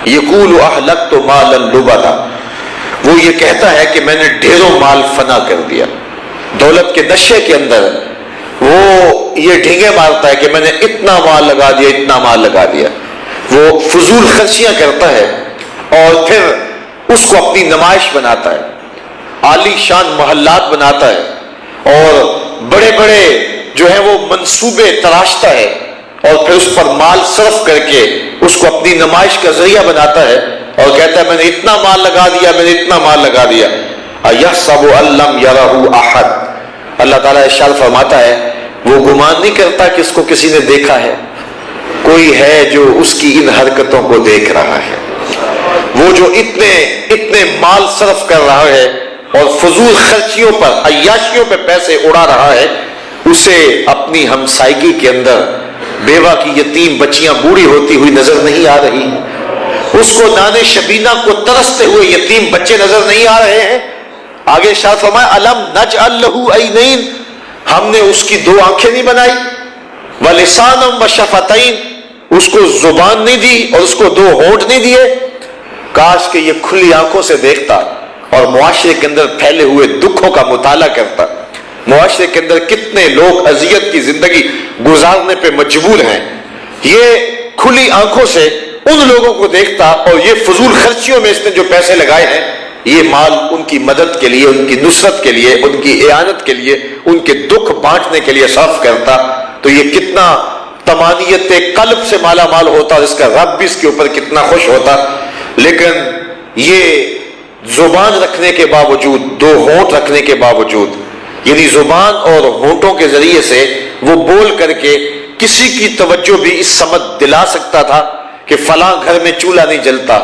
یقول اہلکت مالا لبدا، وہ یہ کہتا ہے کہ میں نے ڈھیروں مال فنا کر دیا، دولت کے نشے کے اندر وہ یہ ڈھینگے مارتا ہے کہ میں نے اتنا مال لگا دیا، اتنا مال لگا دیا، وہ فضول خرچیاں کرتا ہے اور پھر اس کو اپنی نمائش بناتا ہے، عالی شان محلات بناتا ہے اور بڑے بڑے جو ہے وہ منصوبے تراشتا ہے اور پھر اس پر مال صرف کر کے اس کو اپنی نمائش کا ذریعہ بناتا ہے اور کہتا ہے میں نے اتنا مال لگا دیا، میں نے اتنا مال لگا دیا۔ اَيَحْسَبُ أَن لَّمْ يَرَهُ أَحَدٌ، اللہ تعالیٰ ارشاد فرماتا ہے وہ گمان نہیں کرتا کہ اس کو کسی نے دیکھا ہے، کوئی ہے جو اس کی ان حرکتوں کو دیکھ رہا ہے، وہ جو اتنے مال صرف کر رہا ہے اور فضول خرچیوں پر، عیاشیوں پہ پیسے اڑا رہا ہے، اسے اپنی ہمسائیگی کے اندر بیوہ کی یتیم بچیاں بوڑھی ہوتی ہوئی نظر نہیں آ رہی، اس کو نان شبینہ کو ترستے ہوئے یتیم بچے نظر نہیں آ رہے ہیں۔ آگے ارشاد فرمایا الم نجعل لہ عینین، ہم نے اس کی دو آنکھیں نہیں بنائی، ولسانا وشفتین، اس کو زبان نہیں دی اور اس کو دو ہونٹ نہیں دیے، کاش کہ یہ کھلی آنکھوں سے دیکھتا اور معاشرے کے اندر پھیلے ہوئے دکھوں کا مطالعہ کرتا۔ معاشرے کے اندر کتنے لوگ اذیت کی زندگی گزارنے پہ مجبور ہیں، یہ کھلی آنکھوں سے ان لوگوں کو دیکھتا اور یہ فضول خرچیوں میں اس نے جو پیسے لگائے ہیں یہ مال ان کی مدد کے لیے، ان کی نصرت کے لیے، ان کی اعانت کے لیے، ان کے دکھ بانٹنے کے لیے صرف کرتا، تو یہ کتنا طمانیت قلب سے مالا مال ہوتا اور اس کا رب بھی اس کے اوپر کتنا خوش ہوتا۔ لیکن یہ زبان رکھنے کے باوجود، دو ہونٹ رکھنے کے باوجود، یعنی زبان اور ہونٹوں کے ذریعے سے وہ بول کر کے کسی کی توجہ بھی اس سمت دلا سکتا تھا کہ فلاں گھر میں چولہا نہیں جلتا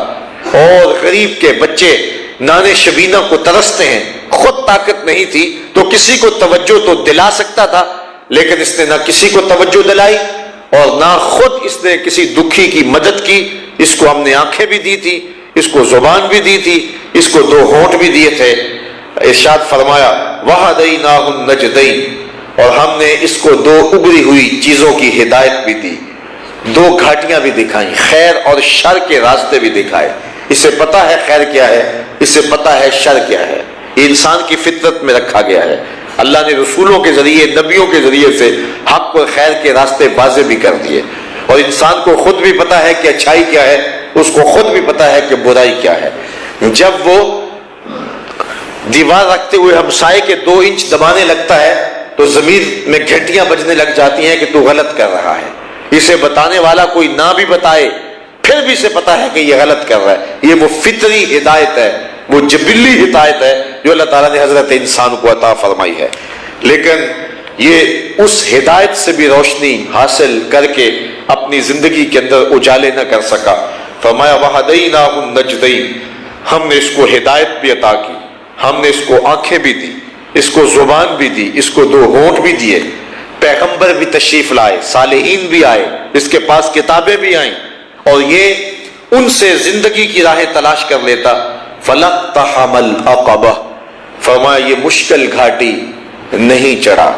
اور غریب کے بچے نان شبینہ کو ترستے ہیں، خود طاقت نہیں تھی تو کسی کو توجہ تو دلا سکتا تھا، لیکن اس نے نہ کسی کو توجہ دلائی اور نہ خود اس نے کسی دکھی کی مدد کی۔ اس کو ہم نے آنکھیں بھی دی تھی، اس کو زبان بھی دی تھی، اس کو دو ہونٹ بھی دیے تھے۔ ارشاد فرمایا وَهَدَيْنَاهُ النَّجْدَيْنِ، اور ہم نے اس کو دو ابری ہوئی چیزوں کی ہدایت بھی دی، دو گھاٹیاں بھی دکھائیں، خیر اور شر کے راستے بھی دکھائے۔ اسے پتا ہے خیر کیا ہے، اسے پتا ہے شر کیا ہے، یہ انسان کی فطرت میں رکھا گیا ہے۔ اللہ نے رسولوں کے ذریعے، نبیوں کے ذریعے سے حق اور خیر کے راستے واضح بھی کر دیے، اور انسان کو خود بھی پتا ہے کہ اچھائی کیا ہے، اس کو خود بھی پتا ہے کہ برائی کیا ہے۔ جب وہ دیوار رکھتے ہوئے ہمسائے کے 2 انچ دبانے لگتا ہے تو ضمیر میں گھنٹیاں بجنے لگ جاتی ہیں کہ تو غلط کر رہا ہے۔ اسے بتانے والا کوئی نہ بھی بتائے پھر بھی اسے پتا ہے کہ یہ غلط کر رہا ہے۔ یہ وہ فطری ہدایت ہے، وہ جبلی ہدایت ہے جو اللہ تعالیٰ نے حضرت انسان کو عطا فرمائی ہے، لیکن یہ اس ہدایت سے بھی روشنی حاصل کر کے اپنی زندگی کے اندر اجالے نہ کر سکا۔ فرمایا وَهَدَيْنَاهُ النَّجْدَيْنِ، ہم نے اس کو ہدایت بھی عطا کی، ہم نے اس کو آنکھیں بھی دی، اس کو زبان بھی دی، اس کو 2 ہونٹ بھی دیے، پیغمبر بھی تشریف لائے، صالحین بھی آئے، اس کے پاس کتابیں بھی آئیں، اور یہ ان سے زندگی کی راہیں تلاش کر لیتا۔ فَلَقْتَحَمَ الْعَقَبَةَ، فرمایا یہ مشکل گھاٹی نہیں چڑھا،